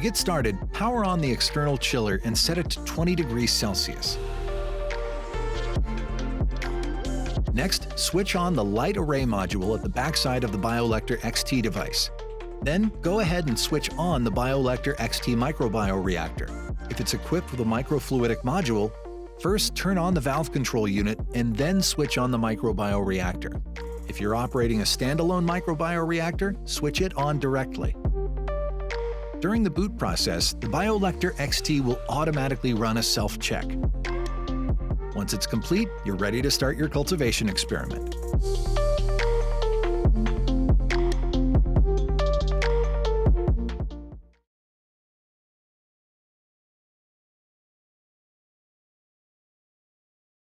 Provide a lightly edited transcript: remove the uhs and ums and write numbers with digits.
get started, power on the external chiller and set it to 20 degrees Celsius. Next, switch on the light array module at the backside of the BioLector XT device. Then, go ahead and switch on the BioLector XT microbioreactor. If it's equipped with a microfluidic module, first turn on the valve control unit and then switch on the microbioreactor. If you're operating a standalone microbioreactor, switch it on directly. During the boot process, the BioLector XT will automatically run a self-check. Once it's complete, you're ready to start your cultivation experiment.